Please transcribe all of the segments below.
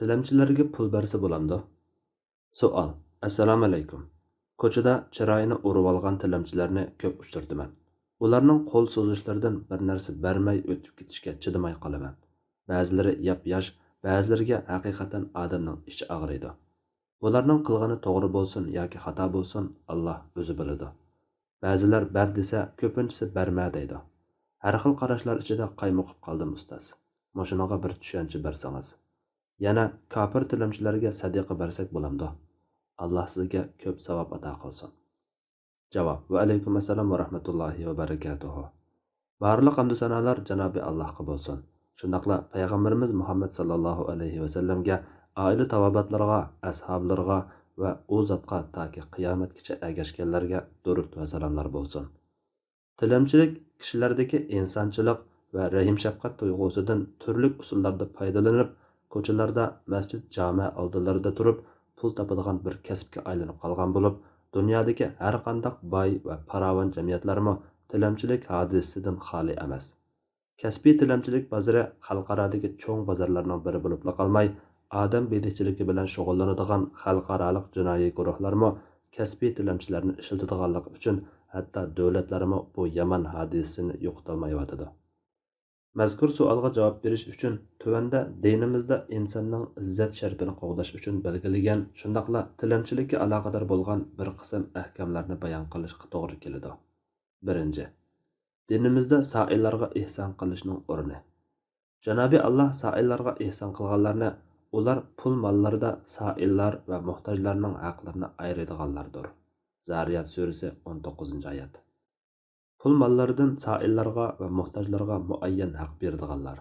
Tilamchilarga pul bersa bo'lamdi. Savol. Assalomu alaykum. Ko'chada chiroyini urib olgan tilamchilarni ko'p uchirdiman. Ularning qo'l so'zishlaridan bir narsa bermay o'tib ketishga chidamay qolaman. Ba'zilari yap-yosh, ba'zilariga haqiqatan odamning ichi og'riydi. Bularning qilgani to'g'ri bo'lsin yoki xato bo'lsin, Alloh o'zi biladi. Ba'zilar ber desa, ko'pinchisi berma deydi. Har xil qarashlar ichida qaymoqib qoldim ustoz. Mashinaga bir tushuncha bersangiz. Yana kafir tilamchilarga sadaqa bersak bo'lamdi. Alloh sizga ko'p savob ato qilsin. Javob: Va alaykum assalom va rahmatullohi va barakatuh. Barliq hamd sanolar Janobi Allohga bo'lsin. Shundaqla payg'ambarimiz Muhammad sallallohu alayhi va sallamga, oila tavobatlarga, ashablarga va u zotga toki qiyomatgacha ergashganlarga durud va salomlar bo'lsin. Tilamchilik kishilardagi insonchilik va rahim shafqat tuyg'usidan turli usullarda foydalanib, ko'chalarda, masjid jami oldilarida turib pul topadigan bir kasbga aylanib qolgan bo'lib, dunyodagi har qanday boy va farovon jamiyatlarmi tilamchilik hodisasidan xoli emas. Kasbiy tilamchilik bozori xalqarodagi cho'ng bozorlarning biri bo'lib qolmay, odam bedikchiligi bilan shug'ullanadigan xalqaro jinoiy guruhlarmi kasbiy tilamchilarni ishlatadiganligi uchun hatto davlatlarmi bu yomon hodisasini yo'qotolmayotadi. Mazkur savolga javob berish uchun tuvanda dinimizda insonning izzat sharafini qo'g'dash uchun belgilangan, shundaqla tilamchilikka aloqador bo'lgan bir qism ahkamlarni bayon qilishga to'g'ri keladi. Birinchi, dinimizda soillarga ihson qilishning o'rni. Janobi Alloh soillarga ihson qilganlarni ular pul mollarida soillar va muhtojlarning haqlarini ayiradiganlardir. Zariyat surasi 19-oyat. Pul mollaridan soillarga va muhtojlarga muayyan haq beradiganlar.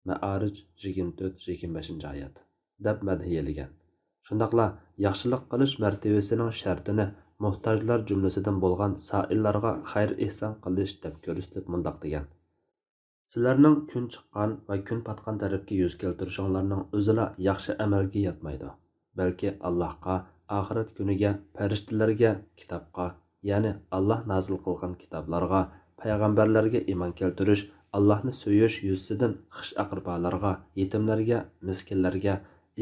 Ma'arij 24-25-oyat deb madhiyalagan. Shundaqla yaxshilik qilish martabasining shartini muhtojlar jumlasidan bo'lgan soillarga xayr ihson qilish deb ko'rsatib mundoq degan. Sizlarning kun chiqqan va kun patgan tarafga yuz keltirishinglarning o'zila yaxshi amalga yetmaydi. Balki Allohga, oxirat kuniga, farishtalarga, kitobga, ya'ni Alloh nozil qilgan kitoblarga, payg'ambarlarga iymon keltirish, Allohni so'yish yuzidan xish aqrbolarga, yetimlarga, miskinlarga,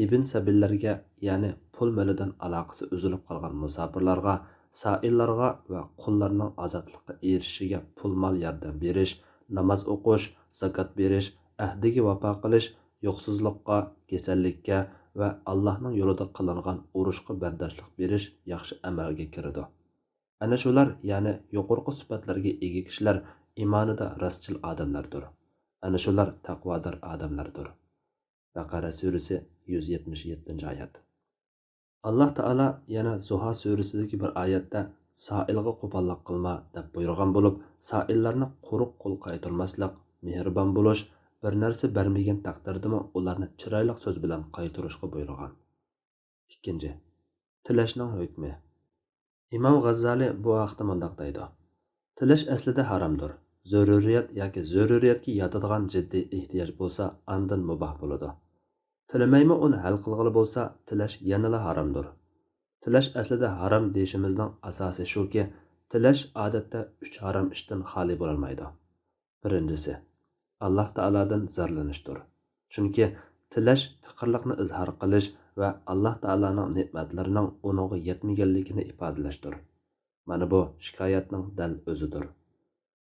ibn sabillarga, ya'ni pul milidan aloqasi uzilib qolgan musofirlarga, soillarga va qullarning ozodlikqa erishishiga pul mol yordam berish, namoz o'qish, zakot berish, ahdiga vafo qilish, yo'qsizlikqa, kasallikka va Allohning yo'lida qilingan urushga bardoshlik berish yaxshi amalga kiradi. Ana shular, ya'ni yuqorqi sifatlarga ega kishilar iymonida rostchil odamlardir. Ana shular taqvodor odamlardir. Baqara surasi 177-oyat. Alloh taolo yana Zuho surasidagi bir oyatda soilga qo'pollik qilma deb buyurgan bo'lib, soillarni quruq qo'l qaytarmaslik, mehribon bo'lish, bir narsa bermagan taqdirdami ularni chiroyli so'z bilan qaytarishga buyurgan. Ikkinchi, tilashning hukmi. Imom G'azzali bu haqda mundoq deydi: Tilash aslida haromdir. Zaruriyat yoki zaruriyatga yetadigan jiddiy ehtiyoj bo'lsa, andan muboh bo'ladi. Tilamaymi uni hal qilg'ili bo'lsa, tilash yanada haromdir. Tilash aslida harom deyishimizning asosi shuki, tilash odatda 3 harom ishdan xoli bo'lolmaydi. Birinchisi, Alloh taoladan zarlanishdir. Chunki tilash faqirlikni izhor qilish va Alloh taolaning ne'matlarining uningga yetmaganligini ifodalashdir. Mana bu shikoyatning dal o'zidir.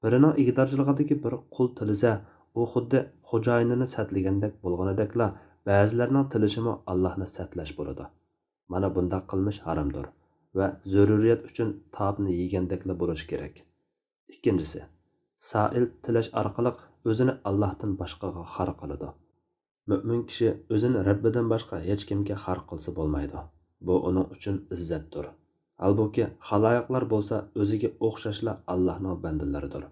Birining igdorchiligidagi bir qul tilisa, u xuddi xo'jayinini satlagandek bo'lganidekla, ba'zilarning tilishimi Allohni satlash bo'ladi. Mana bunday qilmish haromdir va zaruriyat uchun tobni yegandekla bo'lish kerak. Ikkinchisi, soil tilash orqali o'zini Allohdan boshqaga xor qiladi. Mo'min kishi o'zini Rabbidan boshqa hech kimga xor qilsa bo'lmaydi. Bu uning uchun izzatdir. Halbuki xaloyiqlar bo'lsa o'ziga o'xshashla Allohning bandalaridir.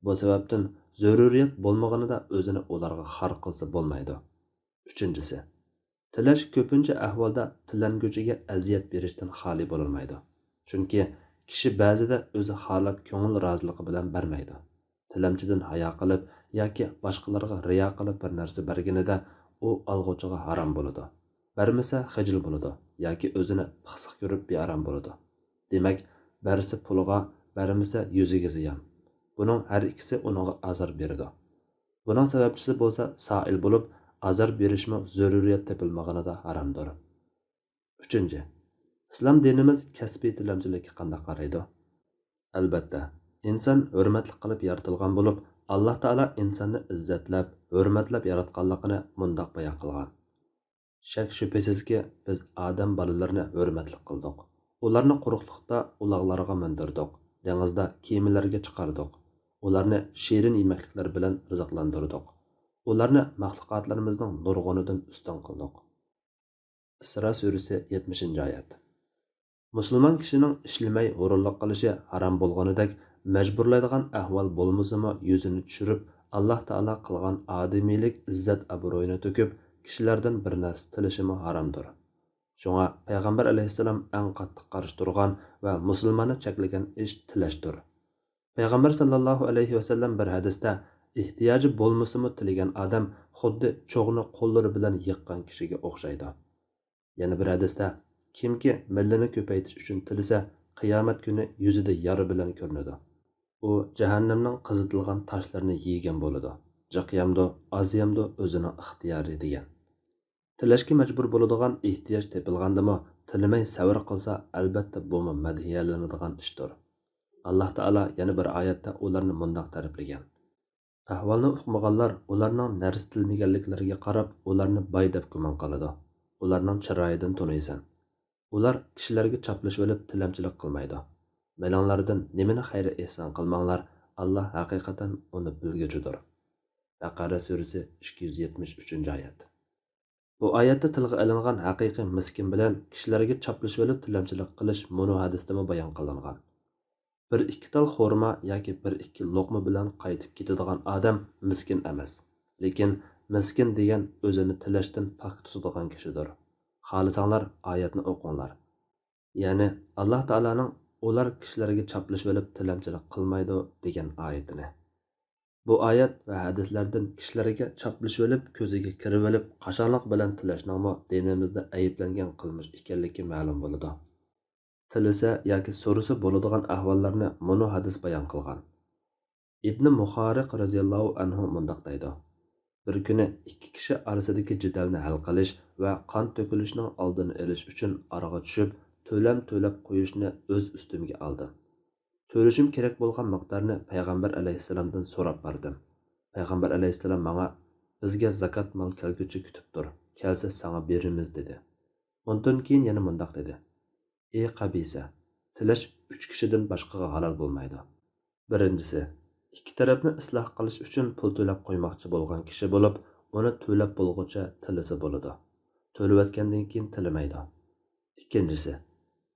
Bu sababdan zaruriyat bo'lmaganida o'zini ularga xor qilsa bo'lmaydi. Uchinchisi, tilash ko'pincha ahvolda tilanguvchiga aziyat berishdan xoli bo'lolmaydi. Chunki kishi ba'zida o'zi xohlab ko'ngil roziligi bilan bermaydi. Tilamchidan hayo qilib yoki boshqalarga riyo qilib bir narsa berganida u olg'uchiga harom bo'ladi. Bermasa xijil bo'ladi yoki o'zini pixsiq ko'rib bearam bo'ladi. Demak, bersa pulga, bermasa yuziga ziyon. Buning har ikkisi uningga azor beradi. Buning sababchisi bo'lsa soil bo'lib, azar berishmi zaruriyat tepilmaganida haromdir. 3. Islom dinimiz kasbiy tilamchilikka qanday qaraydi? Albatta, inson hurmatli qilib yaratilgan bo'lib, Alloh taolo insonni izzatlab, hurmatlab yaratganligini mundoq bayon qilgan. Shak shubhasizki, biz odam bolalarini hurmatli qildik. Ularni quruqlikda uloqlarga mindirdik, dengizda kemalarga chiqardik. Ularni shirin yemakliklar bilan rizqlantirdik. Ularni maxluqotlarimizning nurg'unidan ustun qildik. Isro surasi 70-oyat. Musulmon kishining ishlamay o'rinliq qilishi harom bo'lganidek, majburlaydigan ahvol bo'lmasimi yuzini tushirib, Alloh taolo qilgan odamiylik izzat obro'yini to'kib, kishilardan bir narsa tilishimi haromdir. Shunga payg'ambar alayhissalom eng qattiq qarshi turgan va musulmonni cheklagan ish tilashdir. Payg'ambar sallallohu alayhi vasallam bir hadisda ehtiyoji bo'lmasimi tilagan odam xuddi cho'g'ni qo'llari bilan yiqqan kishiga o'xshaydi. Yana bir hadisda kimki millini ko'paytirish uchun tilasa, qiyomat kuni yuzida yara bilan ko'rinadi. U jahannamning qizitilgan toshlarini yegan bo'ladi. Jiqyamdi, ozyamdi o'zining ixtiyori degan. Tilashga majbur bo'ladigan ehtiyoj tepilgandimi, tilimay savr qilsa, albatta bu madhiyalanadigan ishdir. Alloh taolo yana bir oyatda ularni mundoq ta'riflagan. Ahvolni uqmaganlar ularning narsa tilmaganliklariga qarab, ularni boy deb gumon qiladi. Ularning chiroyidan tunaysan. Ular kishilarga chaplashib olib tilamchilik qilmaydi. Malonlardan nimani xayri ehson qilmanglar, Alloh haqiqatan uni bilguchidir. Baqara surasi 273-oyat. Bu oyatda tilga ilingan haqiqiy miskin bilan kishilarga chaplashib olib tilamchilik qilish mono hadisda bayon qilingan. Bir ikki tal xurma yoki bir ikki loqma bilan qaytib ketadigan odam miskin emas. Lekin miskin degan o'zini tilashdan pok tutadigan kishidir. Xohlasanglar oyatni o'qinglar. Ya'ni Alloh taolaning ular kishilarga chaplashib olib tilamchilik qilmaydi degan oyatini. Bu oyat va hadislardan kishilarga chaplashib olib, ko'ziga kirib olib, qashonliq bilan tilashning dinimizda ayiblangan qilmish ekanligi ma'lum bo'ladi. Tilisa yoki so'risa bo'ladigan ahvollarni mono hadis bayon qilgan. Ibn Muhariq radhiyallohu anhu mundoq deydi. Bir kuni ikki kishi orasidagi jidalni hal qilish va qon to'kilishning oldini olish uchun oraga tushib, to'lab qo'yishni o'z ustimga oldim. To'lashim kerak bo'lgan miqdorni payg'ambar alayhissalomdan so'rab bordim. Payg'ambar alayhissalom menga bizga zakot mol kelguchi kutib tur, kelsa sana berimiz dedi. Undan keyin yana mundoq dedi. Ey qabisa, tilash 3 kishidan boshqaga halol bo'lmaydi. Birinchisi, ikki tarafni isloh qilish uchun pul to'lab qo'ymoqchi bo'lgan kishi bo'lib, uni to'lab bo'lguncha tilisi bo'ladi. To'layotgandan keyin tilimaydi. Ikkinchisi,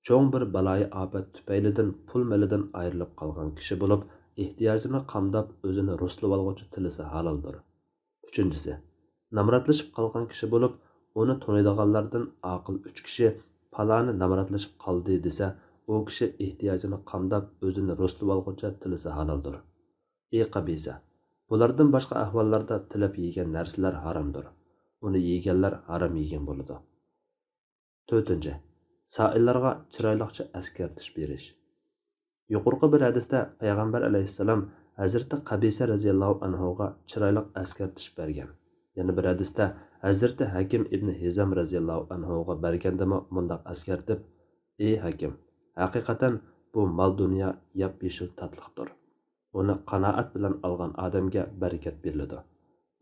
cho'ng bir baloyi ofat tufaylidan pul milidan ayrilib qolgan kishi bo'lib, ehtiyojini qamdab o'zini ruslab olguncha tilisi haloldir. Uchinchisi, namratlashib qolgan kishi bo'lib, uni to'naydiganlardan aql 3 kishi palani namratlashib qoldi desa, u kishi ehtiyojini qamdab o'zini ruslab olguncha tilisi haloldir. Ey qabisa, bulardan boshqa ahvollarda tilab yegan narsalar haromdir. Uni yeganlar harom yegan bo'ladi. 4. Saillarga chiroyliqcha askartish berish. Yuqorqi bir hadisda payg'ambar alayhissalom Hazrati Qabisa radhiyallohu anhuga chiroyliq askartish bergan. Yana bir hadisda Hazrati Hakim ibn Hizam radhiyallohu anhuga bergandimi mundoq askartib: "Ey Hakim, haqiqatan bu mol dunyo yap-yeshil tatliqdir. Uni qanoat bilan olgan odamga barakat beriladi.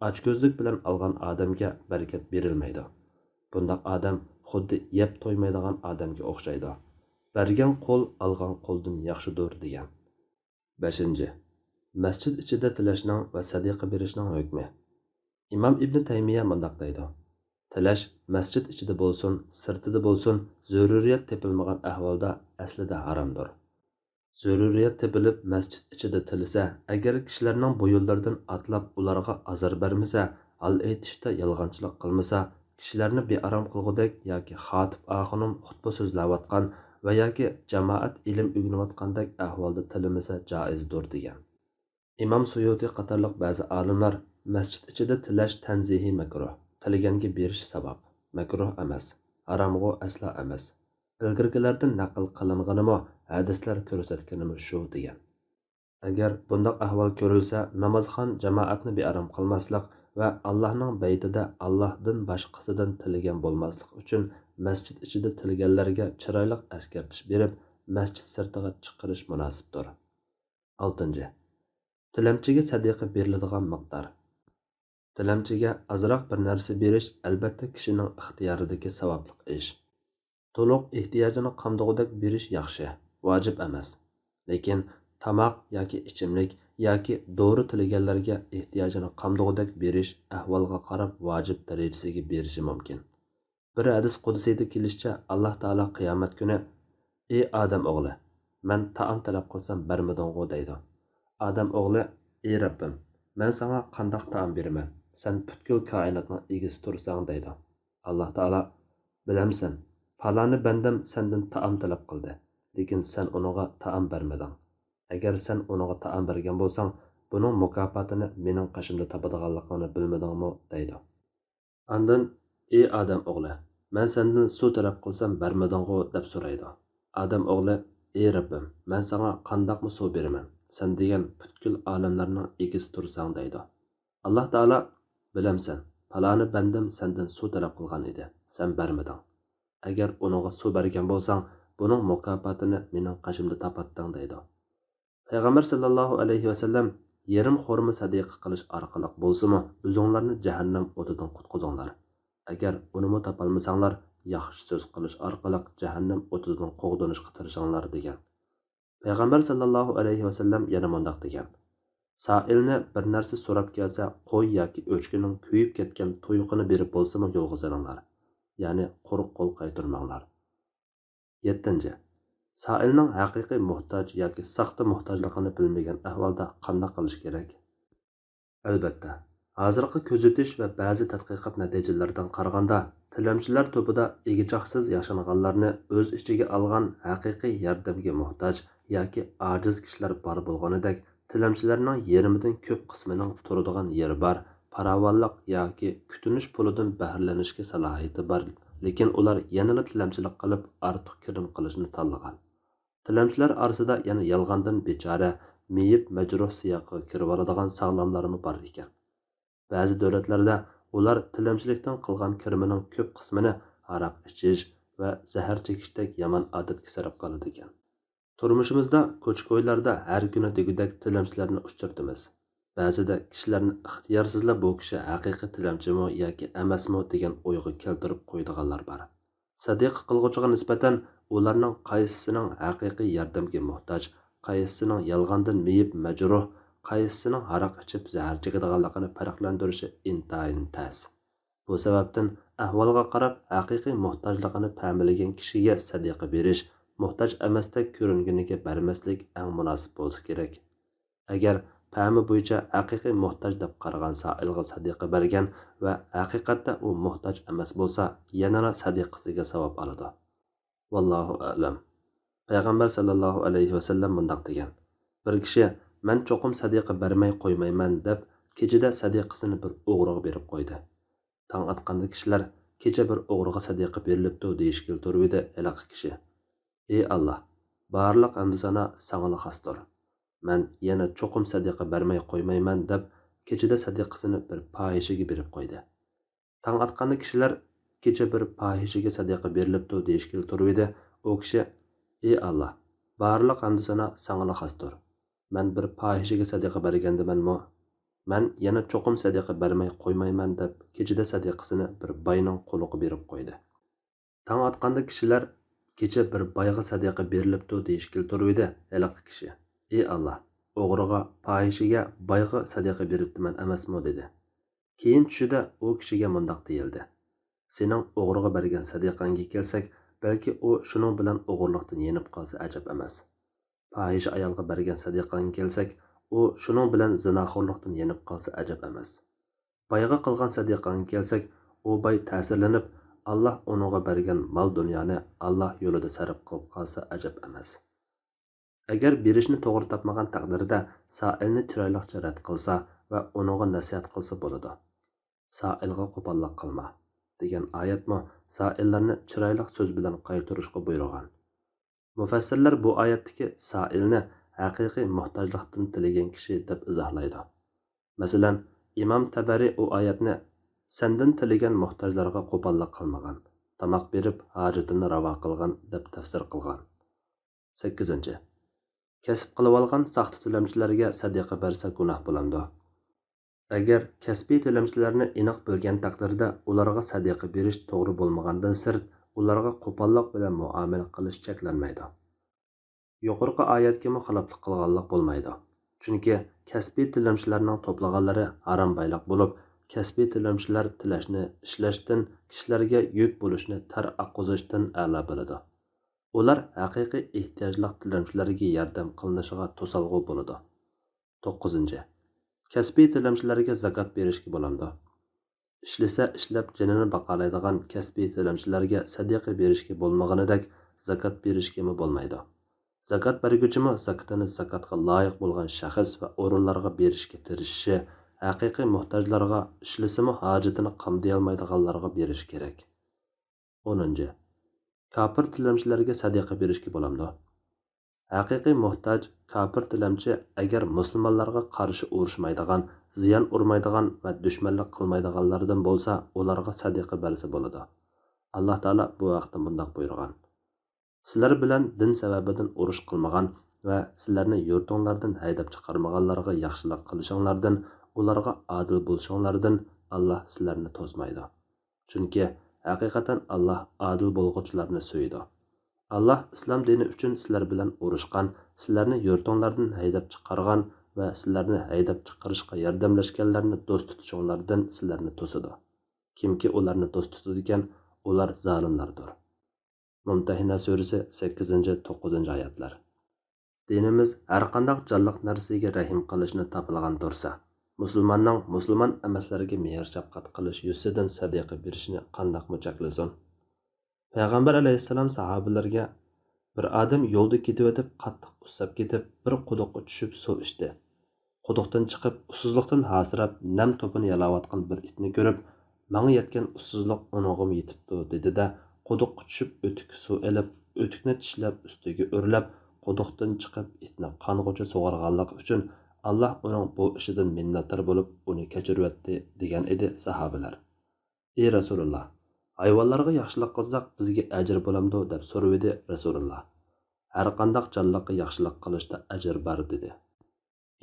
Ochko'zlik bilan olgan odamga barakat berilmaydi. Bundoq odam xuddi yeb to'ymaydigan odamga o'xshaydi. Bergan qo'l olgan qo'ldan yaxshidir" degan. 5. Masjid ichida tilashning va sadaqa berishning hukmi. Imom Ibn Taymiya mundoq deydi. Tilash masjid ichida bo'lsin, sirtida bo'lsin, zaruriyat tepilmagan ahvolda aslida haromdir. Zaruriyat tepilib masjid ichida tilisa, agar kishilarning bu yo'llardan atlab ularga azor bermasa, al aytishda yolg'onchilik qilmasa, kishilarni bearom qilgudek yoki xotib oxunim xutba so'zlayotgan va yoki jamoat ilm o'rganayotgandek ahvolda tilimasa joizdir degan. Imom Suyuti qatorliq ba'zi olimlar masjid ichida tilash tanzihi makruh, tilaganga berish sabab, makruh emas, haromg'u aslo emas. Ilgirgilardan naql qilinganimi, hadislar ko'rsatganimi shu degan. Agar bundoq ahvol ko'rilsa, namozxon jamoatni bearom qilmaslik va Allohning baytida Allohdan boshqasidan tilagan bo'lmaslik uchun masjid ichida tilganlarga chiroyli askartish berib, masjid sirtiga chiqarish munosibdir. 6. Tilamchiga sadaqa beriladigan miqdor. Tilamchiga azroq bir narsa berish albatta kishining ixtiyoridagi savobli ish. To'liq ehtiyojini qamdog'idek berish yaxshi, vojib emas. Lekin tamoq yoki ichimlik yoki dori tilaganlarga ehtiyojini qamdog'idek berish ahvolga qarab vojib darajasiga berishi mumkin. Bir hadis qudusiyda kelishicha Alloh taolo qiyomat kuni: "Ey odam o'g'li, men taom talab qilsam bermading'u" deydi. Odam o'g'li: "Ey Rabbim, men sana qandoq taom beraman? Sen butkul koinotning egisi tursang" deydi. Alloh taolo: "Bilamsan, faloni bandam sendan taom talab qildi, lekin sen uninga taom bermading. Agar sen uninga taom bergan bo'lsang, buning mukofotini mening qashimda topadiganligini bilmadingmi?" deydi. Ondan: "Ey odam o'g'li, men sendan suv talab qilsam bermading'u" deb so'raydi. Odam o'g'li: "Ey Rabbim, men sana qandoqmi suv beraman? Sen degan butkul olamlarning egisi tursang" deydi. Alloh taolo: "Bilamsan, faloni bandam sendan suv talab qilgan edi, sen bermading. Agar uninga suv bergan bo'lsang, buning mukofotini mening qashimda topatding" deydi. Payg'ambar sallallohu alayhi vasallam yarim xurma sadaqa qilish orqali bo'lsa-mu, o'zinglarni jahannam o'tidan qutqizinglar. Agar unimi topolmasanglar, yaxshi so'z qilish orqali jahannam o'tidan qo'g'dinishga tirishinglar degan. Payg'ambar sallallohu alayhi vasallam yana mundaq degan: "Sailni bir narsa so'rab kelsa, qo'y yoki o'chkining kuyib ketgan to'yqini berib bo'lsa-mu yo'lga solinglar. Ya'ni quruq qo'l qaytarmanglar." 7. Sailning haqiqiy muhtoj yoki saxta muhtojligini bilmagan ahvolda qanday qilish kerak? Albatta, hozirgi kuzatish va ba'zi tadqiqot natijalaridan qaraganda, tilamchilar to'pida egichoqsiz yashaganlarni o'z ichiga olgan haqiqiy yordamga muhtoj yoki ojiz kishilar bor bo'lganidek, tilamchilarning yarmidan ko'p qismining turadigan yeri bor, farovonlik yoki kutunish pulidan bahralanishga salohiyati bor, lekin ular yanada tilamchilik qilib ortiq kirim qilishni tanlagan. Tilamchilar orasida yana yolg'ondan bechora, meyib majruh siyoqqa kirib oladigan sog'lomlarmi bor ekan. Ba'zi davlatlarda ular tilamchilikdan qilgan kirimining ko'p qismini aroq ichish va zahar chekishdek yomon odatga sarf qiladi ekan. Turmushimizda ko'ch-ko'ylarda har kuni degudek tilamchilarni uchratamiz. Ba'zida kishilarni ixtiyorsizla bu kishi haqiqiy tilamchimi yoki emasmi degan o'yga keltirib qo'yadiganlar bor. Sadiq qilg'uchiga nisbatan ularning qaysisining haqiqiy yordamga muhtoj, qaysisining yolg'ondan meyib majruh, qaysisining aroq ichib zahar chekadiganligini farqlantirishi intayin tez. Bu sababdan ahvolga qarab haqiqiy muhtojligini ta'minlagan kishiga sadaqa berish, muhtoj emasdek ko'ringuniga bermaslik eng munosib bo'lsa kerak. Agar fahmi bo'yicha haqiqiy muhtoj deb qaragan sailga sadaqa bergan va haqiqatda u muhtoj emas bo'lsa, yana sadaqasiga savob oladi. Vallohu a'lam. Payg'ambar sallallohu alayhi vasallam mundaq degan: "Bir kishi men cho'qim sadaqa bermay qo'ymayman" deb kechida sadaqasini bir o'g'riga berib qo'ydi. Tong atqanda kishilar kecha bir o'g'riga sadaqa berilibdi deyishga turibdi aloqa kishi: "Ey Alloh, barliq hamd sana sanga xosdir. Men yana cho'qim sadaqa bermay qo'ymayman" deb kechida sadaqasini bir fohishaga berib qo'ydi. Tong atqanda kishilar kecha bir fohishaga sadaqa berilibdi deyishga turibdi. U kishi: "Ey Alloh, barliq hamd sana sanga xosdir. Men bir fohishaga sadaqa bergandimanmi? Men yana cho'qim sadaqa bermay qo'ymayman" deb kechida sadaqasini bir boyning qo'liga berib qo'ydi. Tong atqanda kishilar kecha bir boyga sadaqa berilibdi deyishga turibdi aloqa kishi: "Ey Alloh, o'g'riga, fohishaga, boyga sadaqa beribdiman emasmi" dedi. Keyin tushida u kishiga mundaq deyildi: "Sening o'g'riga bergan sadaqangga kelsak, balki u shuning bilan o'g'irlikdan yenib qolsa ajab emas. Fohisha ayolga bergan sadaqangga kelsak, u shuning bilan zinoxo'rlikdan yenib qolsa ajab emas. Boyga qilgan sadaqangga kelsak, u boy ta'sirlanib, Alloh uningga bergan mol dunyoni Alloh yo'lida sarf qilib qolsa ajab emas." Agar berishni to'g'ri topmagan taqdirda sailni chiroylicha rad qilsa va uningga nasihat qilsa bo'ladi. "Sailga qo'pollik qilma" degan oyatmi saillarni chiroyli so'z bilan qaytarishga buyurgan. Mufassirlar bu oyatdagi sailni haqiqiy muhtojlikdan tilagan kishi deb izohlaydi. Masalan, İmam Tabari o oyatni senden tilagan muhtojlarga qo'pollik qilmagan, tomoq berib hojatini ravo qilgan deb tafsir qilgan. 8. Kasb qilib olgan saxta tilamchilarga sadaqa bersa gunoh bo'ladi. Agar kasbiy tilamchilarni aniq bilgan taqdirda ularga sadaqa berish to'g'ri bo'lmagandan sirt, ularga qo'pollik bilan muomala qilish cheklanmaydi. Yuqorqi oyatga muxoliflik qilganlik bo'lmaydi. Chunki kasbiy tilamchilarning to'plaganlari harom bayliq bo'lib, kasbiy tilamchilar tilashni, ishlashdan, kishilarga yuk bo'lishni tar oqqizishdan a'lo bo'ladi. Ular haqiqiy ehtiyojli tilamchilarga yordam qilinishiga to'salg'u bo'ladi. 9. Kasbiy tilamchilarga zakot berishga bo'ladi. Ishlasa ishlab jinini baqalaydigan kasbiy tilamchilarga sadaqa berishga bo'lmaganidek zakot berishga bo'lmaydi. Zakot berguvchimi zakotini zakotga loyiq bo'lgan shaxs va o'rinlarga berishga tirishishi, haqiqiy muhtojlarga, ishlasimi hojatini qamday olmaydiganlarga berish kerak. 10. Kafir tilamchilarga sadaqa berishga bo'ladi. Haqiqiy muhtoj kafir tilamchi agar musulmonlarga qarshi urushmaydigan, ziyon urmaydigan va dushmanlik qilmaydiganlardan bo'lsa, ularga sadaqa bersa bo'ladi. Alloh taolo bu vaqtda bunday buyurgan: Sizlar bilan din sababidan urush qilmagan va sizlarni yurtinglardan haydab chiqarmaganlarga yaxshilik qilishinglardan, ularga adil bo'lishinglardan Alloh sizlarni to'smaydi. Chunki haqiqatan Alloh adil bo'lg'uvchilarni so'ydi. Allah islom dini uchun sizlar bilan urushgan, sizlarni yurtinglardan haydab chiqargan va sizlarni haydab chiqarishga yordamlashganlarni do'st tutishinglardan sizlarni to'sidi. Kimki ularni do'st tutadigan, ular zolimlardir. Mumtahina surasi 8-9 oyatlar. Dinimiz har qanday jonliq narsaga rahim qilishni topilgan tursa, musulmonning musulmon emaslarga mehr shafqat qilish yuzidan sadaqa berishni qandoq muchaklasin? Peygamber aleyhisselam sahabelerge bir adam yolda ketip edip qattiq ussab ketip bir quduqqa tushib suv ichdi. Quduqdan chiqib ussuzlikdan hasirab nam topini yalavatgan bir itni görüp "Manga yetken ussuzlik onog'im yetipdi" dedi-de quduqqa tushib o'tik suv elib, o'tikni tishlab ustiga o'rlab quduqdan chiqib itni qong'uchi sug'organlik uchun Alloh uning bu ishidan minnatdor bo'lib uni kechiribdi degan edi sahabelar. Ey Rasululloh, hayvonlarga yaxshilik qilsak bizga ajr bo'lamdi deb so'ravdi Rasululloh. Har qanday jonliqqa yaxshilik qilishda ajr bor dedi.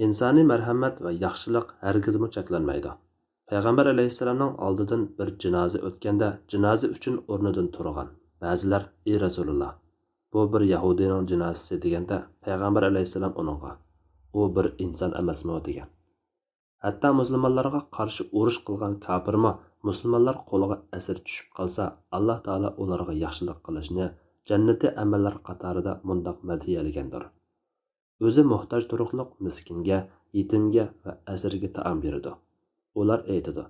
İnsani marhamat va yaxshilik hargizmi cheklanmaydi. Payg'ambar alayhissalomning oldidan bir jinoza o'tganda jinoza uchun o'rnidan turgan. Ba'zilar ey Rasululloh, bu bir yahudiyning jinozasi deganda Payg'ambar alayhissalom uningga u bir inson emasmi degan. Hatto musulmonlarga qarshi urush qilgan kafirmi musulmonlar qo'liga asir tushib qolsa, Alloh taolo ularga yaxshilik qilishni jannatda amallar qatorida mundaq madhiyalagandir. O'zi muhtoj turuqliq miskinga, yetimga va asirga taom beradi. Ular aytadi: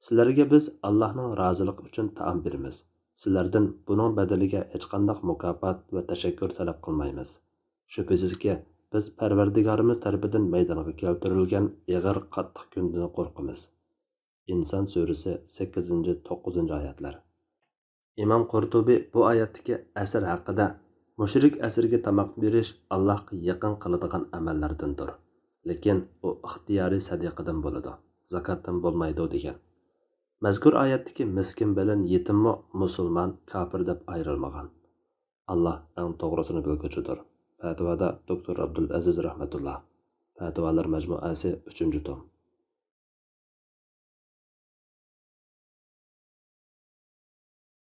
"Sizlarga biz Allohning roziligi uchun taom beramiz. Sizlardan buning badaliga hech qanday mukofot va tashakkur talab qilmaymiz. Shubhisizki, biz Parvardigorimiz tarafidan maydonga keltirilgan ig'ir qattiq kundan qo'rqamiz." İnson surasi 8-9 oyatlar. İmam Qurtubi bu oyatdagi asr haqida mushrik asrga tamoq berish Allohga yaqin qiladigan amallardandir. Lekin u ixtiyoriy sadaqadan bo'ladi, zakotdan bo'lmaydi degan. Mazkur oyatdagi miskin bilan yetimmi musulmon, kafir deb ayrilmagan. Alloh eng to'g'risini bilguchidir. Fatvoda Dr. Abdulaziz rahmatulloh. Fatvolar majmuasi 3-tom.